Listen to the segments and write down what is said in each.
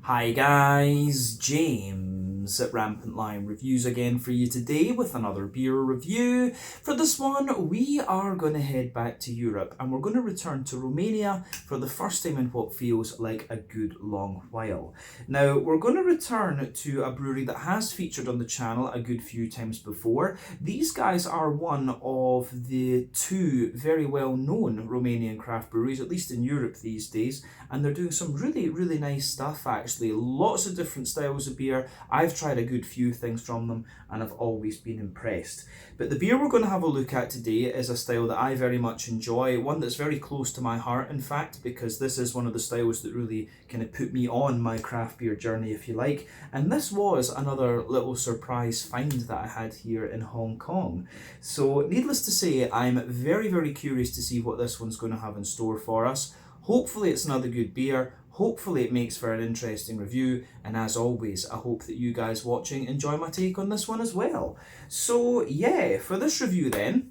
Hi guys, James at Rampant Lion Reviews again for you today with another beer review. For this one, we are going to head back to Europe and we're going to return to Romania for the first time in what feels like a good long while. Now, we're going to return to a brewery that has featured on the channel a good few times before. These guys are one of the two very well known Romanian craft breweries, at least in Europe these days, and they're doing some really nice stuff actually. Lots of different styles of beer. I've tried a good few things from them and I've always been impressed. But the beer we're going to have a look at today is a style that I very much enjoy, one that's very close to my heart in fact, because this is one of the styles that really kind of put me on my craft beer journey, if you like. And this was another little surprise find that I had here in Hong Kong. So needless to say, I'm very curious to see what this one's going to have in store for us. Hopefully it's another good beer, hopefully it makes for an interesting review, and as always, I hope that you guys watching enjoy my take on this one as well. So yeah, for this review then,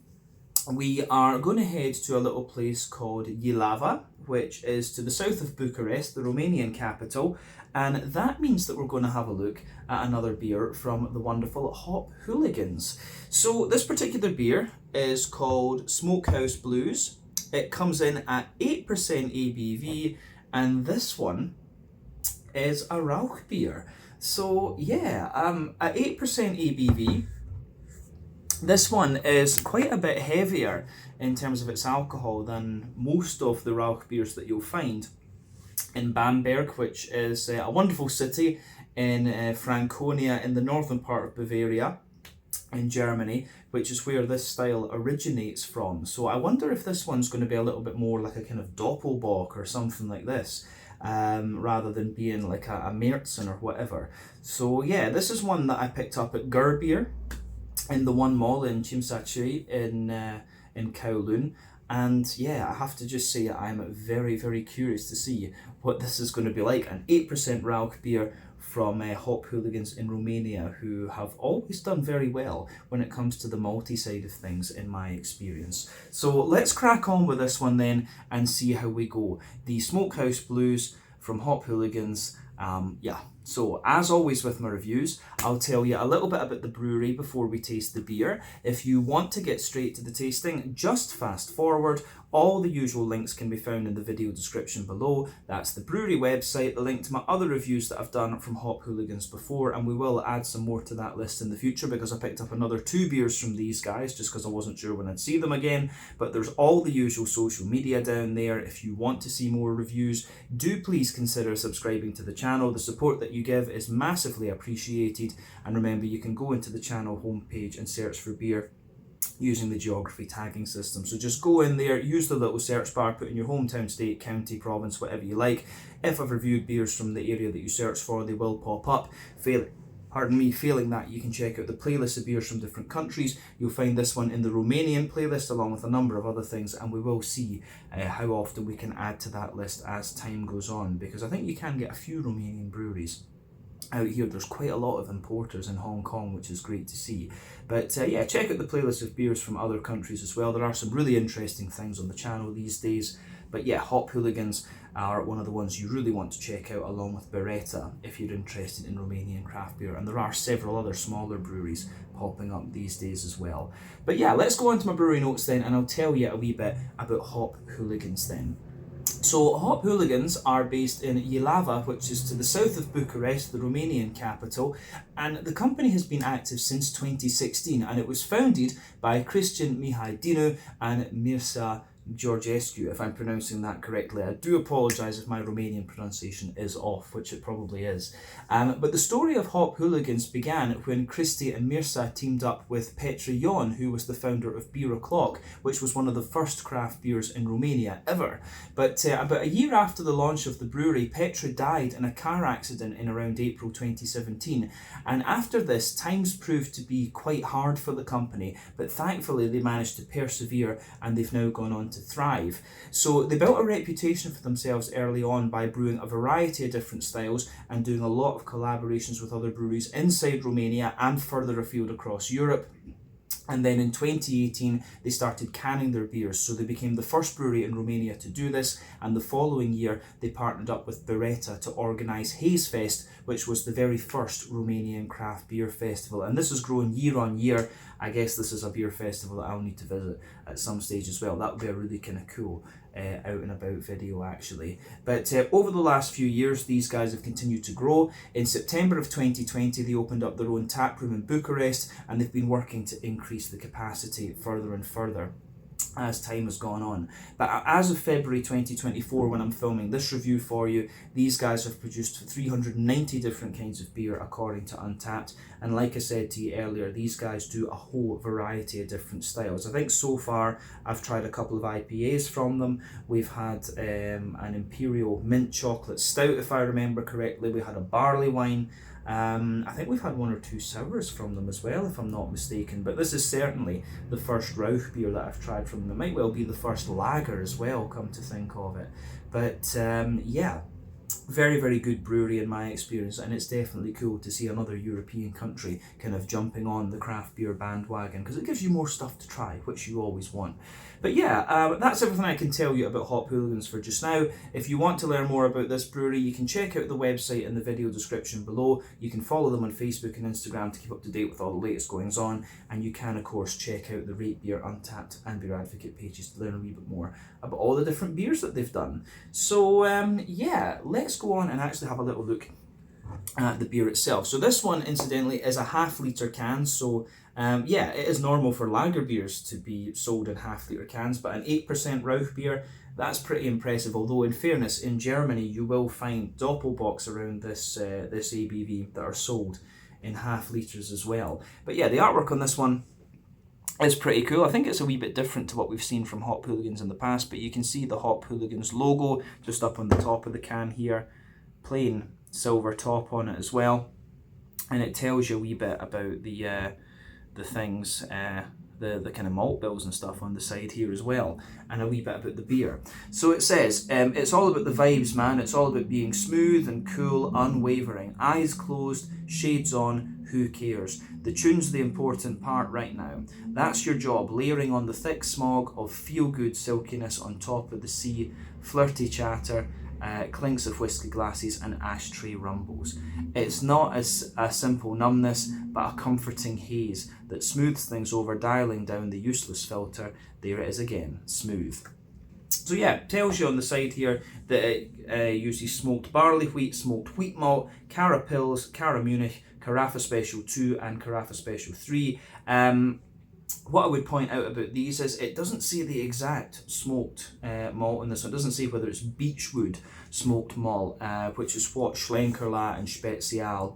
we are going to head to a little place called Jilava, which is to the south of Bucharest, the Romanian capital, and that means that we're going to have a look at another beer from the wonderful Hop Hooligans. So this particular beer is called Smokehouse Blues. It comes in at 8% ABV, and this one is a Rauchbier. So yeah, at 8% ABV, this one is quite a bit heavier in terms of its alcohol than most of the Rauchbiers that you'll find in Bamberg, which is a wonderful city in Franconia in the northern part of Bavaria in Germany, which is where this style originates from. So I wonder if this one's going to be a little bit more like a kind of Doppelbock or something like this, rather than being like a Märzen or whatever. So yeah, this is one that I picked up at Gerbier in the one mall in Chimsachi in Kowloon. And yeah, I have to just say I'm very curious to see what this is going to be like. An 8% Rauch beer from Hop Hooligans in Romania, who have always done very well when it comes to the malty side of things in my experience. So let's crack on with this one then and see how we go. The Smokehouse Blues from Hop Hooligans. So as always with my reviews, I'll tell you a little bit about the brewery before we taste the beer. If you want to get straight to the tasting, just fast forward. All the usual links can be found in the video description below. That's the brewery website, the link to my other reviews that I've done from Hop Hooligans before, and we will add some more to that list in the future because I picked up another 2 beers from these guys just because I wasn't sure when I'd see them again. But there's all the usual social media down there. If you want to see more reviews, do please consider subscribing to the channel. The support that you give is massively appreciated, and remember, you can go into the channel homepage and search for beer using the geography tagging system. So just go in there, use the little search bar, put in your hometown, state, county, province, whatever you like. If I've reviewed beers from the area that you search for, they will pop up. Failing that, you can check out the playlist of beers from different countries. You'll find this one in the Romanian playlist along with a number of other things, and we will see how often we can add to that list as time goes on, because I think you can get a few Romanian breweries out here. There's quite a lot of importers in Hong Kong, which is great to see. But yeah, check out the playlist of beers from other countries as well. There are some really interesting things on the channel these days. But yeah, Hop Hooligans are one of the ones you really want to check out, along with Beretta if you're interested in Romanian craft beer. And there are several other smaller breweries popping up these days as well. But yeah, let's go on to my brewery notes then, and I'll tell you a wee bit about Hop Hooligans then. So Hop Hooligans are based in Jilava, which is to the south of Bucharest, the Romanian capital, and the company has been active since 2016, and it was founded by Cristian Mihaidinu and Mircea Georgescu, if I'm pronouncing that correctly. I do apologise if my Romanian pronunciation is off, which it probably is. But the story of Hop Hooligans began when Cristi and Mircea teamed up with Petre Ion, who was the founder of Beer O'Clock, which was one of the first craft beers in Romania ever. But about a year after the launch of the brewery, Petre died in a car accident in around April 2017. And after this, times proved to be quite hard for the company, but thankfully they managed to persevere, and they've now gone on to thrive. So they built a reputation for themselves early on by brewing a variety of different styles and doing a lot of collaborations with other breweries inside Romania and further afield across Europe. And then in 2018, they started canning their beers. So they became the first brewery in Romania to do this. And the following year, they partnered up with Beretta to organise Haze Fest, which was the very first Romanian craft beer festival. And this has grown year on year. I guess this is a beer festival that I'll need to visit at some stage as well. That would be a really kind of cool out and about video actually. But over the last few years, these guys have continued to grow. In September of 2020, they opened up their own tap room in Bucharest, and they've been working to increase the capacity further and further as time has gone on. But as of February 2024, when I'm filming this review for you, these guys have produced 390 different kinds of beer according to Untappd. And like I said to you earlier, these guys do a whole variety of different styles. I think so far I've tried a couple of IPAs from them. We've had an Imperial Mint Chocolate Stout, if I remember correctly. We had a barley wine. I think we've had one or two sours from them as well, if I'm not mistaken. But this is certainly the first Rauchbier that I've tried from them. It might well be the first lager as well, come to think of it. But yeah, very, very good brewery in my experience, and it's definitely cool to see another European country kind of jumping on the craft beer bandwagon, because it gives you more stuff to try, which you always want. But yeah, that's everything I can tell you about Hop Hooligans for just now. If you want to learn more about this brewery, you can check out the website in the video description below. You can follow them on Facebook and Instagram to keep up to date with all the latest goings on, and you can of course check out the Rauchbier, Untappd and Beer Advocate pages to learn a wee bit more about all the different beers that they've done. So yeah, let's go on and actually have a little look at the beer itself. So this one, incidentally, is a half-litre can. So yeah, it is normal for lager beers to be sold in half-litre cans, but an 8% Rauchbier, that's pretty impressive. Although in fairness, in Germany you will find Doppelbocks around this this ABV that are sold in half litres as well. But yeah, the artwork on this one is pretty cool. I think it's a wee bit different to what we've seen from Hop Hooligans in the past, but you can see the Hop Hooligans logo just up on the top of the can here, plain silver top on it as well, and it tells you a wee bit about the things, the kind of malt bills and stuff on the side here as well, and a wee bit about the beer. So it says, it's all about the vibes, man. It's all about being smooth and cool, unwavering, eyes closed, shades on, who cares? The tune's the important part right now. That's your job, layering on the thick smog of feel-good silkiness on top of the sea, flirty chatter, clinks of whiskey glasses and ashtray rumbles. It's not as a simple numbness, but a comforting haze that smooths things over, dialing down the useless filter. There it is again, smooth. So yeah, tells you on the side here that it uses smoked barley wheat, smoked wheat malt, Cara Pils, Cara Munich, Carafa Special 2 and Carafa Special 3. What I would point out about these is it doesn't say the exact smoked malt in this one. It doesn't say whether it's beechwood smoked malt, which is what Schlenkerla and Spezial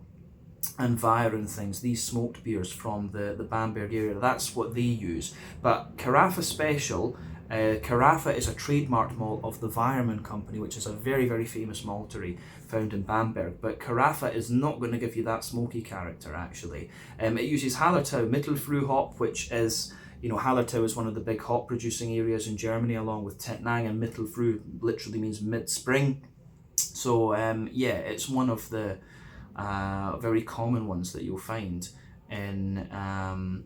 and Weir and things, these smoked beers from the Bamberg area, that's what they use. But Carafa Special, Carafa is a trademarked malt of the Weirmann Company, which is a very, very famous maltery found in Bamberg. But Carafa is not going to give you that smoky character, actually. It uses Hallertau Mittelfrüh hop, which is, you know, Hallertau is one of the big hop producing areas in Germany, along with Tettnang, and Mittelfrüh literally means mid-spring. So yeah, it's one of the very common ones that you'll find in,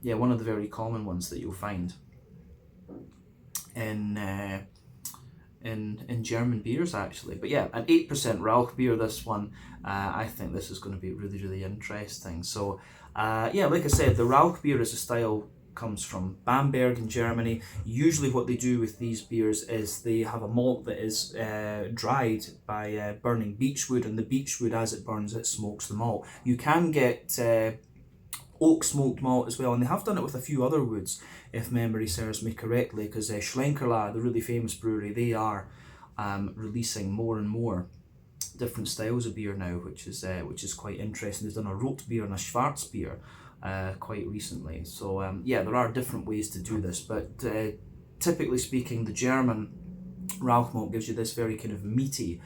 yeah, one of the very common ones that you'll find in German beers, actually. But yeah, an 8% Rauchbier, this one. I think this is going to be really, really interesting. So yeah, like I said, the Rauchbier as a style comes from Bamberg in Germany. Usually what they do with these beers is they have a malt that is dried by burning beechwood, and the beechwood, as it burns, it smokes the malt. You can get oak smoked malt as well, and they have done it with a few other woods, if memory serves me correctly, because Schlenkerla, the really famous brewery, they are releasing more and more different styles of beer now, which is quite interesting. They've done a Rotbier and a Schwarzbier quite recently. So yeah, there are different ways to do this, but typically speaking, the German Rauch malt gives you this very kind of meaty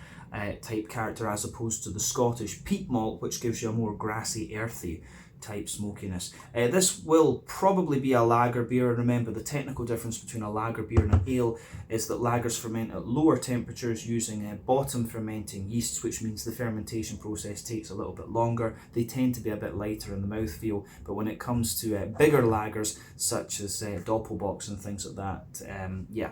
type character, as opposed to the Scottish peat malt, which gives you a more grassy, earthy type smokiness. This will probably be a lager beer. Remember, the technical difference between a lager beer and an ale is that lagers ferment at lower temperatures using bottom fermenting yeasts, which means the fermentation process takes a little bit longer. They tend to be a bit lighter in the mouthfeel, but when it comes to bigger lagers such as Doppelbocks and things like that, yeah,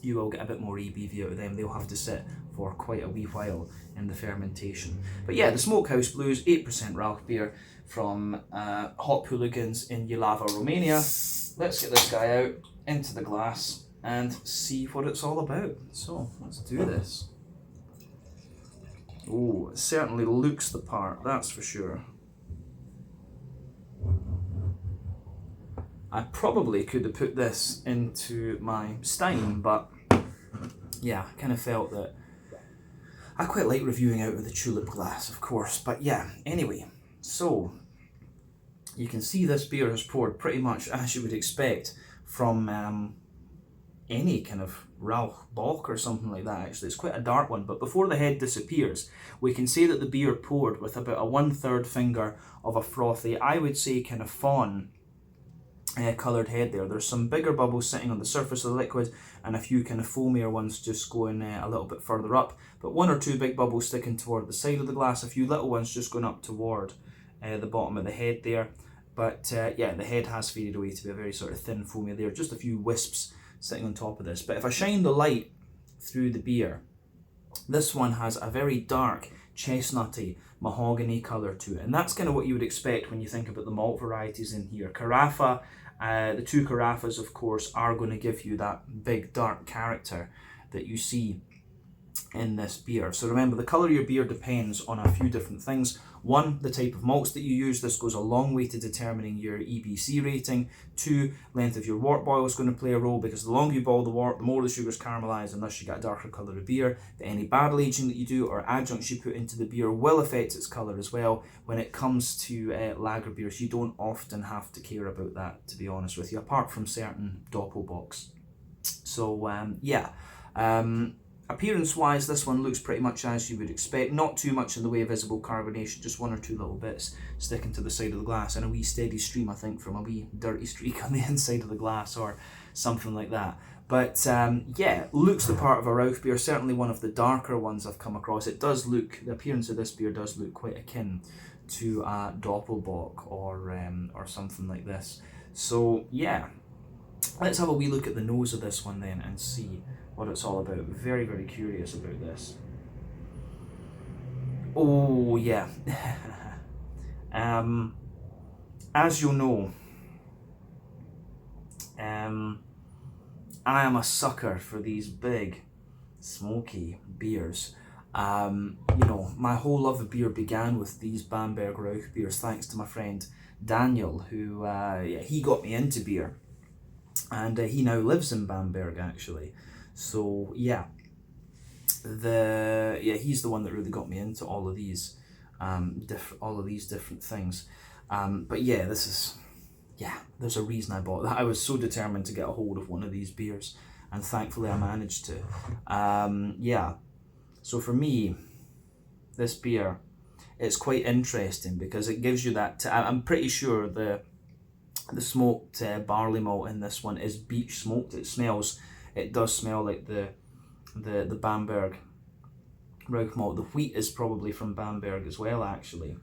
you will get a bit more ABV out of them. They'll have to sit for quite a wee while in the fermentation. But yeah, the Smokehouse Blues, 8% Rauchbier from Hooligans in Jilava, Romania. Let's get this guy out into the glass and see what it's all about. So let's do this. Oh, it certainly looks the part, that's for sure. I probably could have put this into my Stein, but yeah, I kind of felt that I quite like reviewing out of the tulip glass, of course. But yeah, anyway, so you can see this beer has poured pretty much as you would expect from any kind of Rauchbier or something like that. Actually, it's quite a dark one, but before the head disappears, we can say that the beer poured with about a 1/3 finger of a frothy, I would say kind of fawn coloured head there. There's some bigger bubbles sitting on the surface of the liquid and a few kind of foamier ones just going a little bit further up, but 1 or 2 big bubbles sticking toward the side of the glass, a few little ones just going up toward the bottom of the head there. But yeah, the head has faded away to be a very sort of thin foamy there, just a few wisps sitting on top of this. But if I shine the light through the beer, this one has a very dark chestnutty mahogany colour to it, and that's kind of what you would expect when you think about the malt varieties in here. Carafa, the 2 Carafas of course are going to give you that big dark character that you see in this beer. So remember, the colour of your beer depends on a few different things. 1, the type of malts that you use. This goes a long way to determining your EBC rating. 2, length of your wort boil is going to play a role, because the longer you boil the wort, the more the sugar's caramelised, and thus you get a darker colour of beer. But any barrel aging that you do or adjuncts you put into the beer will affect its colour as well. When it comes to lager beers, you don't often have to care about that, to be honest with you, apart from certain Doppelbocks. So yeah, appearance wise, this one looks pretty much as you would expect. Not too much in the way of visible carbonation, just 1 or 2 little bits sticking to the side of the glass, and a wee steady stream, I think, from a wee dirty streak on the inside of the glass or something like that. But yeah, looks the part of a Rauchbier, certainly one of the darker ones I've come across. It does look, the appearance of this beer does look quite akin to a Doppelbock or something like this. So yeah, let's have a wee look at the nose of this one then and see what it's all about. Very, very curious about this. Oh yeah. As you'll know, I am a sucker for these big, smoky beers. You know, my whole love of beer began with these Bamberg Rauchbiers, thanks to my friend Daniel, who yeah, he got me into beer, and he now lives in Bamberg actually. So yeah, he's the one that really got me into all of these, different things. But yeah, there's a reason I bought that. I was so determined to get a hold of one of these beers, and thankfully I managed to. Yeah, so for me, this beer, it's quite interesting because it gives you that. I'm pretty sure the smoked barley malt in this one is beech smoked. It does smell like the Bamberg Rauch malt. The wheat is probably from Bamberg as well, actually.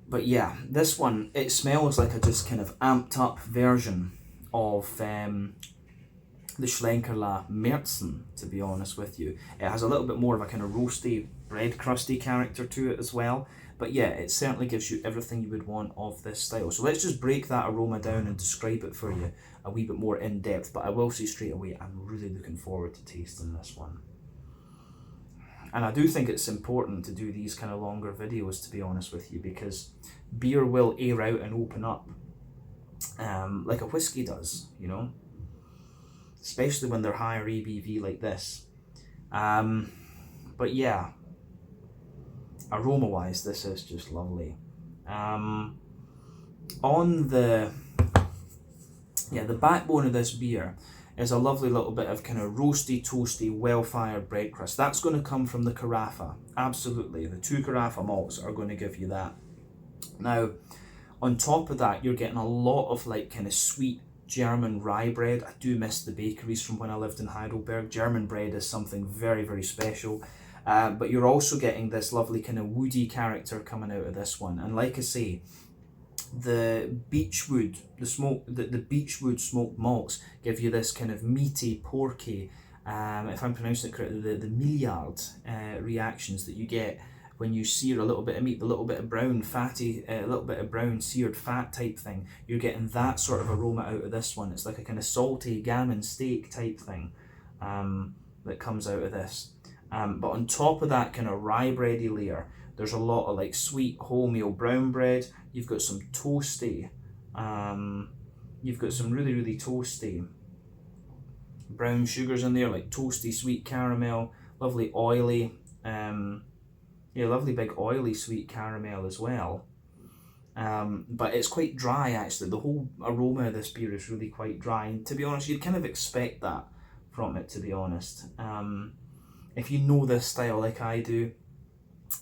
But yeah, this one, it smells like a just kind of amped up version of the Schlenkerla Märzen, to be honest with you. It has a little bit more of a kind of roasty, bread crusty character to it as well. But yeah, it certainly gives you everything you would want of this style. So let's just break that aroma down and describe it for you a wee bit more in depth. But I will say straight away, I'm really looking forward to tasting this one. And I do think it's important to do these kind of longer videos, to be honest with you, because beer will air out and open up like a whiskey does, you know, especially when they're higher ABV like this. But yeah, aroma wise, this is just lovely. On the backbone of this beer is a lovely little bit of kind of roasty, toasty, well-fired bread crust. That's going to come from the Carafa. Absolutely, the 2 Carafa malts are going to give you that Now, on top of that, you're getting a lot of like kind of sweet German rye bread. I do miss the bakeries from when I lived in Heidelberg. German bread is something very, very special. But you're also getting this lovely kind of woody character coming out of this one. And like I say, the beechwood, the beechwood smoked malts give you this kind of meaty, porky, if I'm pronouncing it correctly, the Milliard reactions that you get when you sear a little bit of meat, a little bit of brown fatty, a little bit of brown seared fat type thing. You're getting that sort of aroma out of this one. It's like a kind of salty gammon steak type thing that comes out of this. But on top of that kind of rye bready layer, there's a lot of like sweet wholemeal brown bread. You've got some toasty, you've got some really, really toasty brown sugars in there, like toasty sweet caramel, lovely oily, yeah, lovely big oily sweet caramel as well. But it's quite dry actually. The whole aroma of this beer is really quite dry. And to be honest, you'd kind of expect that from it, to be honest. If you know this style like I do,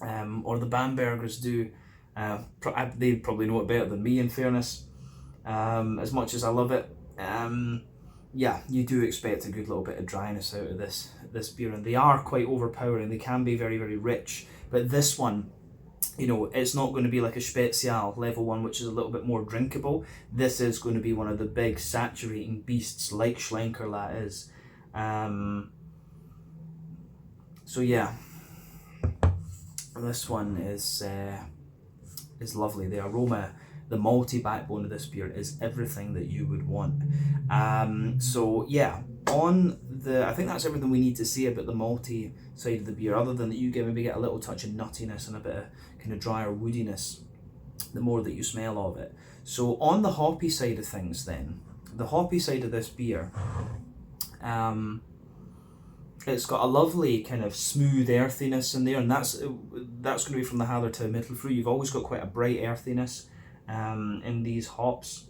or the Bambergers do, they probably know it better than me in fairness, as much as I love it. Yeah, you do expect a good little bit of dryness out of this beer, and they are quite overpowering. They can be very, very rich, but this one, you know, it's not going to be like a Spezial level one, which is a little bit more drinkable. This is going to be one of the big saturating beasts like Schlenkerla is. So yeah, this one is lovely. The aroma, the malty backbone of this beer is everything that you would want. So yeah, I think that's everything we need to say about the malty side of the beer, other than that you maybe get a little touch of nuttiness and a bit of kind of drier woodiness the more that you smell of it. So on the hoppy side of things then, the hoppy side of this beer, it's got a lovely kind of smooth earthiness in there, and that's going to be from the Hallertau Mittelfrüh. You've always got quite a bright earthiness in these hops.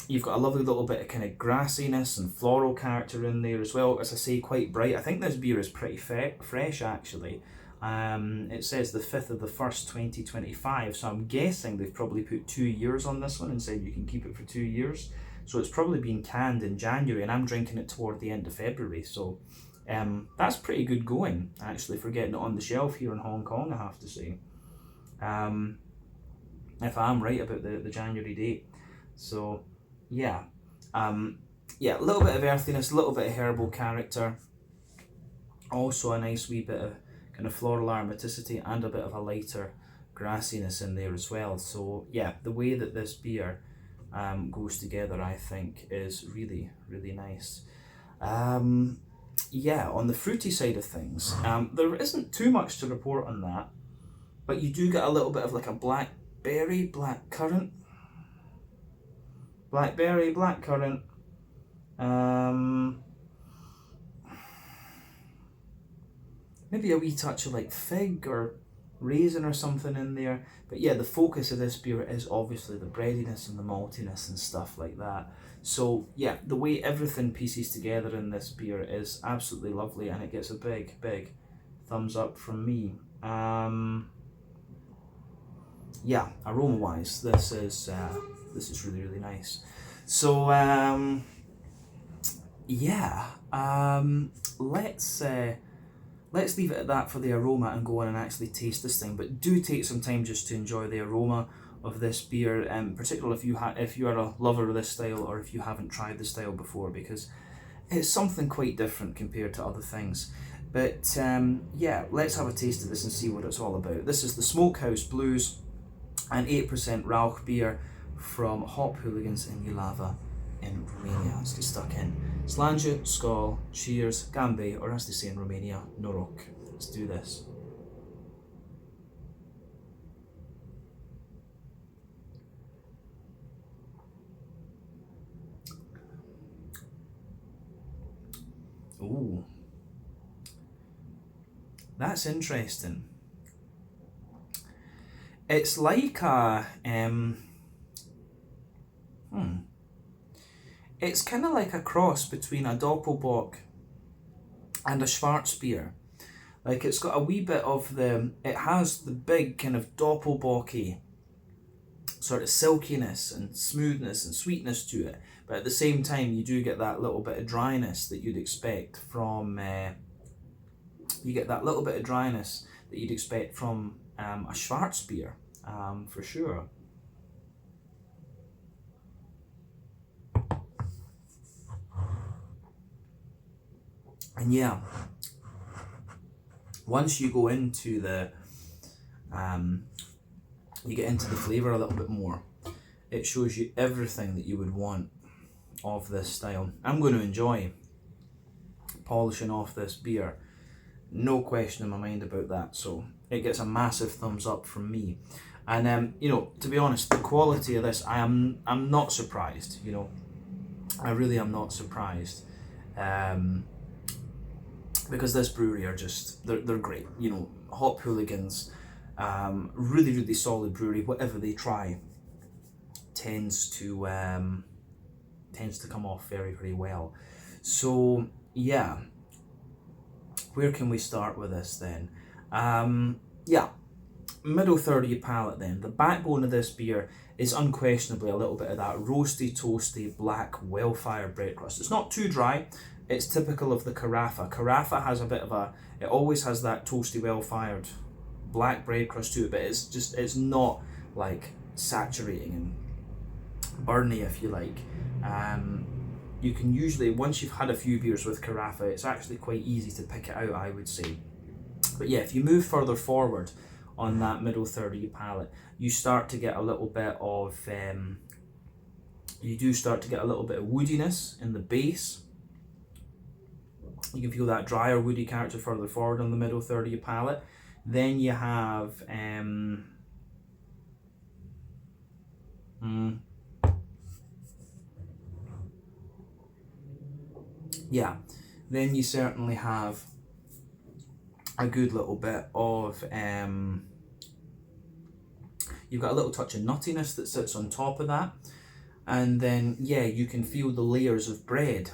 You've got a lovely little bit of kind of grassiness and floral character in there as well. As I say, quite bright. I think this beer is pretty fresh actually. It says the 5th of the 1st, 2025, so I'm guessing they've probably put 2 years on this one and said you can keep it for 2 years. So it's probably been canned in January, and I'm drinking it toward the end of February. So that's pretty good going actually for getting it on the shelf here in Hong Kong, I have to say. If I'm right about the January date. So yeah, yeah, a little bit of earthiness, a little bit of herbal character, also a nice wee bit of kind of floral aromaticity and a bit of a lighter grassiness in there as well. So yeah, the way that this beer goes together, I think, is really, really nice. Yeah, on the fruity side of things, there isn't too much to report on that, but you do get a little bit of like a blackberry, blackcurrant, maybe a wee touch of like fig or raisin or something in there. But yeah, the focus of this beer is obviously the breadiness and the maltiness and stuff like that. So yeah, the way everything pieces together in this beer is absolutely lovely, and it gets a big, big thumbs up from me. Yeah, aroma wise, this is really, really nice. So yeah, let's leave it at that for the aroma and go on and actually taste this thing. But do take some time just to enjoy the aroma of this beer, particularly if you are a lover of this style, or if you haven't tried the style before, because it's something quite different compared to other things. But yeah, let's have a taste of this and see what it's all about. This is the Smokehouse Blues, an 8% Rauchbier from Hop Hooligans in Jilava in Romania. Let's get stuck in. Slanje, Skol, cheers, Gambe, or as they say in Romania, Noroc. Let's do this. Ooh, that's interesting. It's like a it's kind of like a cross between a Doppelbock and a Schwarzbier. Like it's got a wee bit of it has the big kind of Doppelbocky sort of silkiness and smoothness and sweetness to it, but at the same time you do get that little bit of dryness that you'd expect from a Schwarzbier, for sure. And yeah, once you go into the you get into the flavour a little bit more, it shows you everything that you would want of this style. I'm going to enjoy polishing off this beer, no question in my mind about that, so it gets a massive thumbs up from me. And you know, to be honest, the quality of this, I'm not surprised, you know, I really am not surprised, because this brewery are just, they're great, you know. Hop Hooligans, really solid brewery. Whatever they try tends to come off very well. So yeah, where can we start with this then? Yeah, middle third of your palate then. The backbone of this beer is unquestionably a little bit of that roasty, toasty, black, well-fired bread crust. It's not too dry. It's typical of the Carafa. Carafa has a bit of a, it always has that toasty, well-fired black bread crust to it, but it's not like saturating and burny, if you like. You can usually, once you've had a few beers with Carafa, it's actually quite easy to pick it out, I would say. But yeah, if you move further forward on that middle third of your palate, you start to get a little bit of, you do start to get a little bit of woodiness in the base. You can feel that drier woody character further forward on the middle third of your palate. Then you have, yeah, then you certainly have a good little bit of, you've got a little touch of nuttiness that sits on top of that. And then, yeah, you can feel the layers of bread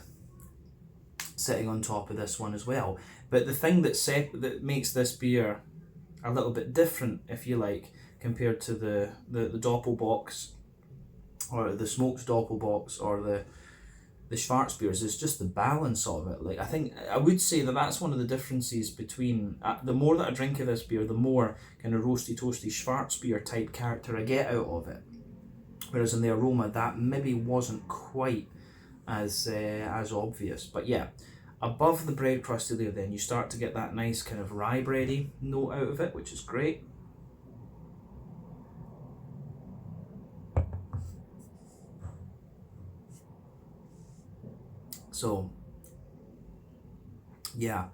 sitting on top of this one as well. But the thing that makes this beer a little bit different, if you like, compared to the Doppelbox, or the smoked Doppelbox, or the Schwarzbiers, is just the balance of it. Like, I would say that that's one of the differences between, the more that I drink of this beer, the more kind of roasty, toasty Schwarzbier type character I get out of it. Whereas in the aroma, that maybe wasn't quite as obvious. But yeah, above the bread crusty layer, then you start to get that nice kind of rye bready note out of it, which is great. So yeah,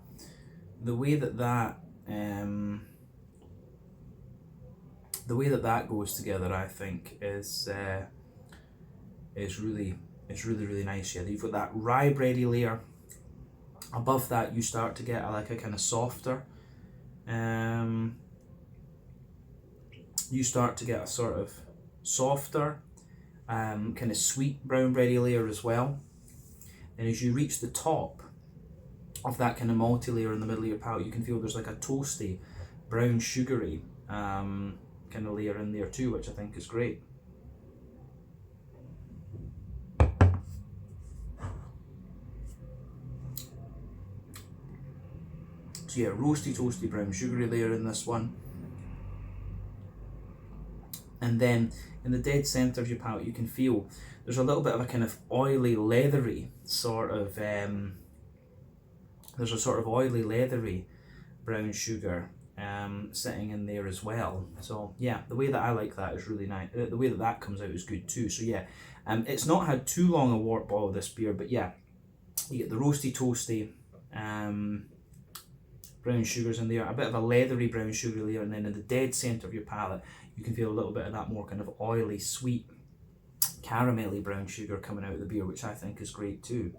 the way that goes together, I think, is really nice. Yeah, you've got that rye bready layer. Above that, you start to get like a kind of softer, you start to get a sort of softer, kind of sweet brown bready layer as well. And as you reach the top of that kind of malty layer in the middle of your palate, you can feel there's like a toasty, brown sugary kind of layer in there too, which I think is great. So yeah, roasty, toasty, brown sugary layer in this one. And then in the dead centre of your palate, you can feel there's a little bit of a kind of oily, leathery sort of, there's a sort of oily, leathery brown sugar sitting in there as well. So yeah, the way that I like that is really nice. The way that comes out is good too. So yeah, it's not had too long a wort boil, this beer, but yeah, you get the roasty, toasty, brown sugars in there, a bit of a leathery brown sugar layer, and then in the dead centre of your palate, you can feel a little bit of that more kind of oily, sweet, caramelly brown sugar coming out of the beer, which I think is great too.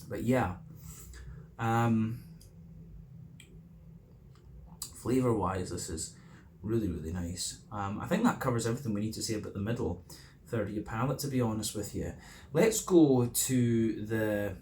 But yeah, flavour wise, this is really nice. I think that covers everything we need to say about the middle third of your palate, to be honest with you. Let's go to the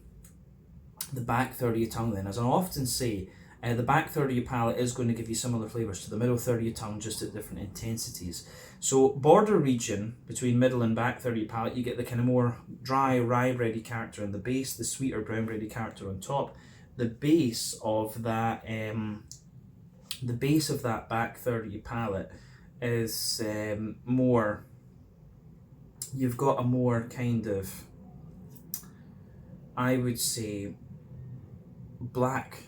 the back third of your tongue then, as I often say, the back third of your palate is going to give you similar flavours to the middle third of your tongue, just at different intensities. So border region between middle and back third of your palate, you get the kind of more dry rye bready character in the base, the sweeter brown bready character on top. The base of that back third of your palate is more. You've got a more kind of, I would say, black.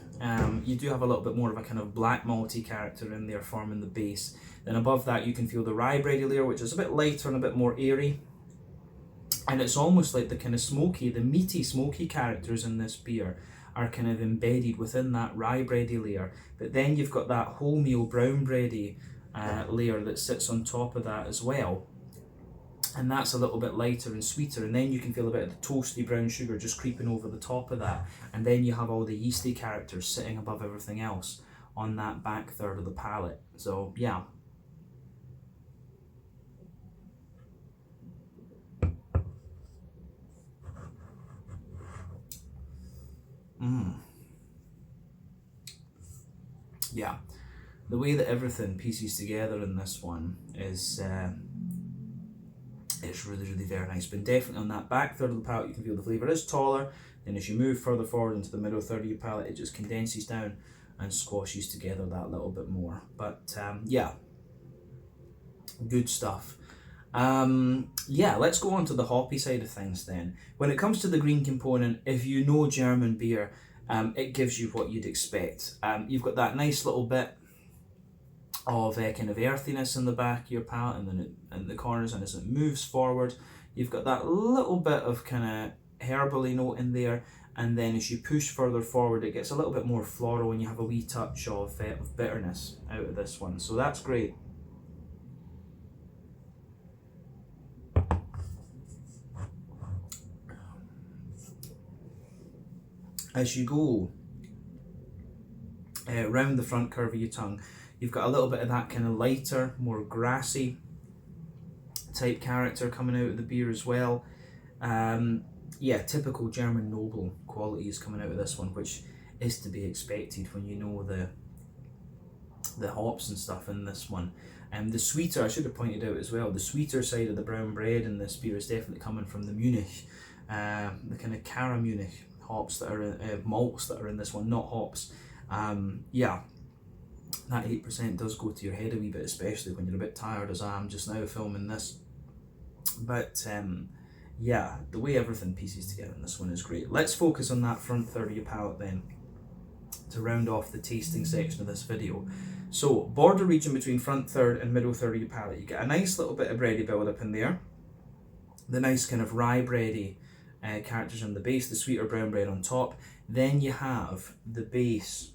You do have a little bit more of a kind of black malty character in there forming the base. Then above that you can feel the rye bready layer, which is a bit lighter and a bit more airy. And it's almost like the kind of smoky, the meaty smoky characters in this beer are kind of embedded within that rye bready layer. But then you've got that wholemeal brown bready layer that sits on top of that as well. And that's a little bit lighter and sweeter, and then you can feel a bit of the toasty brown sugar just creeping over the top of that, and then you have all the yeasty characters sitting above everything else on that back third of the palate. So yeah. Yeah, the way that everything pieces together in this one is it's really, really very nice. But definitely on that back third of the palate, you can feel the flavour is taller. Then as you move further forward into the middle third of your palate, it just condenses down and squashes together that little bit more. But yeah, good stuff. Yeah, let's go on to the hoppy side of things then. When it comes to the green component, if you know German beer, it gives you what you'd expect. You've got that nice little bit of kind of earthiness in the back of your palate, and then in the corners, and as it moves forward you've got that little bit of kind of herbally note in there, and then as you push further forward it gets a little bit more floral, and you have a wee touch of bitterness out of this one, so that's great. As you go round the front curve of your tongue, you've got a little bit of that kind of lighter, more grassy type character coming out of the beer as well. Yeah, typical German noble qualities coming out of this one, which is to be expected when you know the hops and stuff in this one. The sweeter, I should have pointed out as well, the sweeter side of the brown bread in this beer is definitely coming from the Munich, the kind of Cara Munich hops that are malts that are in this one, not hops. Yeah, that 8% does go to your head a wee bit, especially when you're a bit tired as I am just now filming this. But yeah, the way everything pieces together in this one is great. Let's focus on that front third of your palate then, to round off the tasting section of this video. So, border region between front third and middle third of your palate. You get a nice little bit of bready build up in there. The nice kind of rye bready characters in the base, the sweeter brown bread on top. Then you have the base.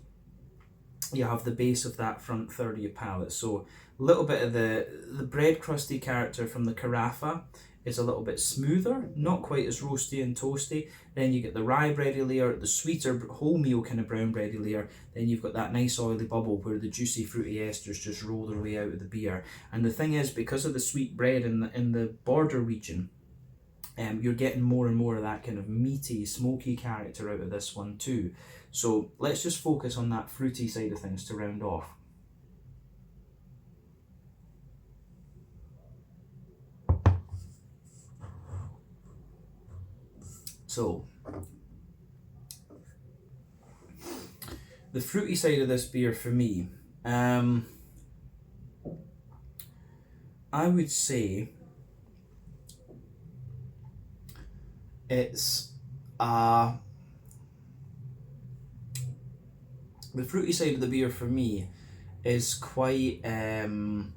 You have the base of that front third of your palate. So a little bit of the bread crusty character from the carafa is a little bit smoother, not quite as roasty and toasty. Then you get the rye bready layer, the sweeter wholemeal kind of brown bready layer. Then you've got that nice oily bubble where the juicy fruity esters just roll their way out of the beer. And the thing is, because of the sweet bread in the border region, you're getting more and more of that kind of meaty, smoky character out of this one too. So let's just focus on that fruity side of things to round off. So, the fruity side of this beer for me, I would say it's the fruity side of the beer for me is quite kind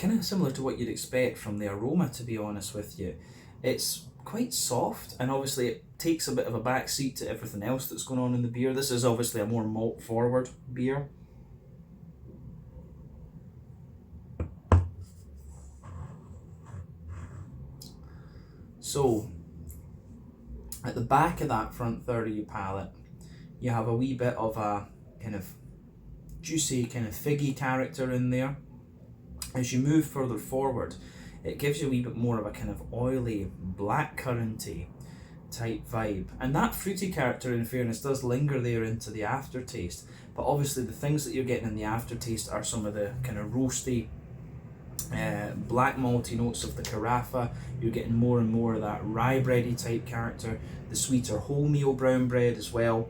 of similar to what you'd expect from the aroma, to be honest with you. It's quite soft, and obviously it takes a bit of a back seat to everything else that's going on in the beer. This is obviously a more malt forward beer. So, at the back of that front third of your palate, you have a wee bit of a kind of juicy, kind of figgy character in there. As you move further forward, it gives you a wee bit more of a kind of oily, blackcurranty type vibe. And that fruity character, in fairness, does linger there into the aftertaste. But obviously the things that you're getting in the aftertaste are some of the kind of roasty, black malty notes of the carafa. You're getting more and more of that rye bready type character, the sweeter wholemeal brown bread as well.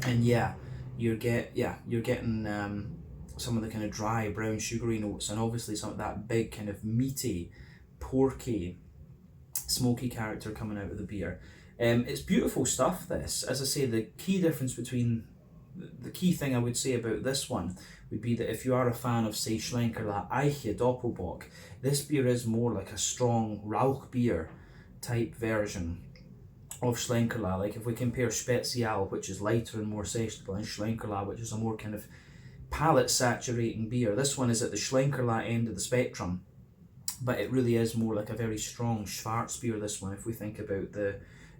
And yeah, you're getting some of the kind of dry brown sugary notes, and obviously some of that big kind of meaty, porky, smoky character coming out of the beer. It's beautiful stuff, this. As I say, the key difference between the key thing I would say about this one would be that if you are a fan of, say, Schlenkerla Eiche Doppelbock, this beer is more like a strong Rauchbier type version of Schlenkerla. Like if we compare Spezial, which is lighter and more sessionable, and Schlenkerla, which is a more kind of palate saturating beer, this one is at the Schlenkerla end of the spectrum, but it really is more like a very strong Schwarzbier, this one, if we think about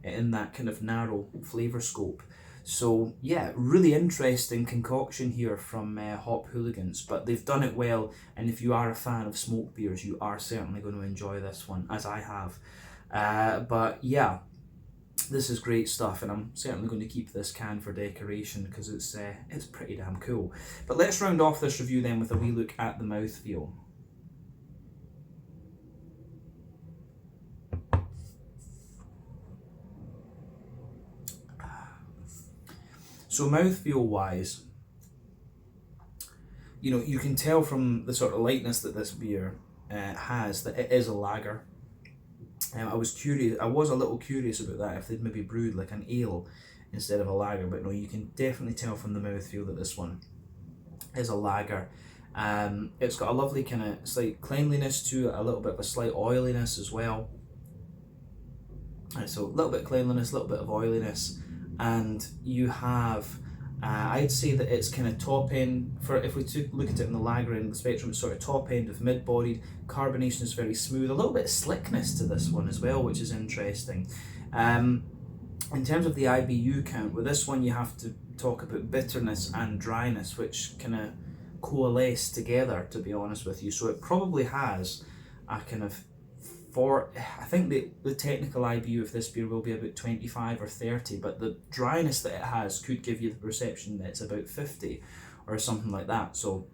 in that kind of narrow flavour scope. So yeah, really interesting concoction here from Hop Hooligans, but they've done it well, and if you are a fan of smoked beers, you are certainly going to enjoy this one, as I have. But yeah, this is great stuff, and I'm certainly going to keep this can for decoration because it's pretty damn cool. But let's round off this review then with a wee look at the mouthfeel. So mouthfeel wise, you know, you can tell from the sort of lightness that this beer has that it is a lager. I was a little curious about that, if they'd maybe brewed like an ale instead of a lager, but no, you can definitely tell from the mouthfeel that this one is a lager. It's got a lovely kind of slight cleanliness to it, a little bit of a slight oiliness as well. So a little bit of cleanliness, a little bit of oiliness, and you have, I'd say that it's kind of top end, for if we look at it in the lager end of the spectrum, it's sort of top end of mid-bodied, carbonation is very smooth, a little bit of slickness to this one as well, which is interesting. In terms of the IBU count, with this one you have to talk about bitterness and dryness, which kind of coalesce together, to be honest with you. So it probably has a kind of, I think the technical IBU of this beer will be about 25 or 30, but the dryness that it has could give you the perception that it's about 50 or something like that. So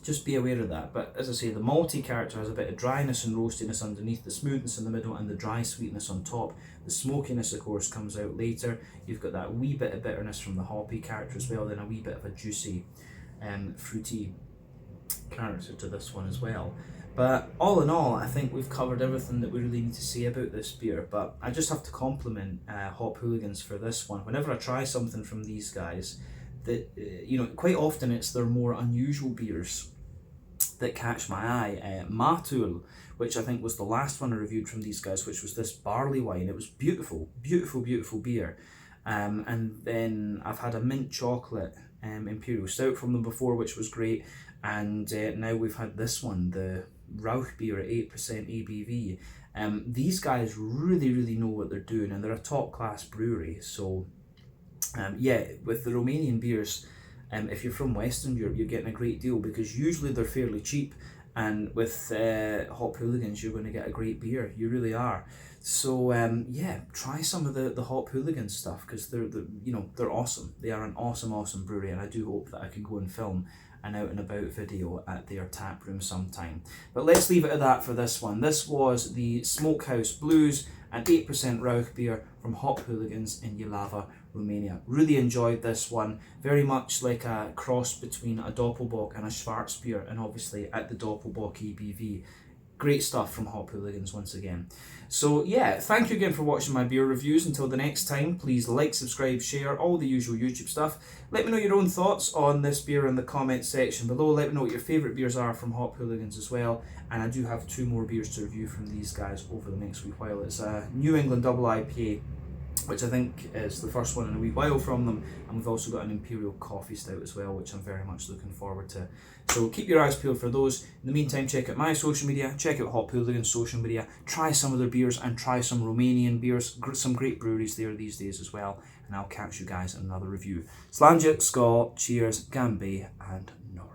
just be aware of that. But as I say, the malty character has a bit of dryness and roastiness underneath, the smoothness in the middle, and the dry sweetness on top. The smokiness, of course, comes out later. You've got that wee bit of bitterness from the hoppy character as well, then a wee bit of a juicy, fruity character to this one as well. But all in all, I think we've covered everything that we really need to say about this beer. But I just have to compliment Hop Hooligans for this one. Whenever I try something from these guys, that you know, quite often it's their more unusual beers that catch my eye. Matul, which I think was the last one I reviewed from these guys, which was this barley wine. It was beautiful, beautiful, beautiful beer. And then I've had a mint chocolate imperial stout from them before, which was great. And now we've had this one, the Rauchbier at 8% ABV. These guys really, really know what they're doing, and they're a top class brewery. So yeah, with the Romanian beers, if you're from Western Europe, you're getting a great deal, because usually they're fairly cheap, and with Hop Hooligans you're going to get a great beer. You really are. So yeah, try some of the Hop Hooligans stuff, because they're awesome. They are an awesome brewery, and I do hope that I can go and film an out and about video at their tap room sometime. But let's leave it at that for this one. This was the Smokehouse Blues, an 8% Rauchbier from Hop Hooligans in Jilava, Romania. Really enjoyed this one. Very much like a cross between a Doppelbock and a Schwarzbier, and obviously at the Doppelbock ABV. Great stuff from Hop Hooligans once again. So yeah, thank you again for watching my beer reviews. Until the next time, please like, subscribe, share, all the usual YouTube stuff. Let me know your own thoughts on this beer in the comments section below. Let me know what your favourite beers are from Hop Hooligans as well. And I do have 2 more beers to review from these guys over the next wee while. It's a New England Double IPA, which I think is the first one in a wee while from them, and we've also got an Imperial Coffee Stout as well, which I'm very much looking forward to. So keep your eyes peeled for those. In the meantime, check out my social media, check out Hop Hooligans' social media, try some of their beers, and try some Romanian beers. Some great breweries there these days as well, and I'll catch you guys in another review. Slàinte, skål, cheers, Gambe, and Nor.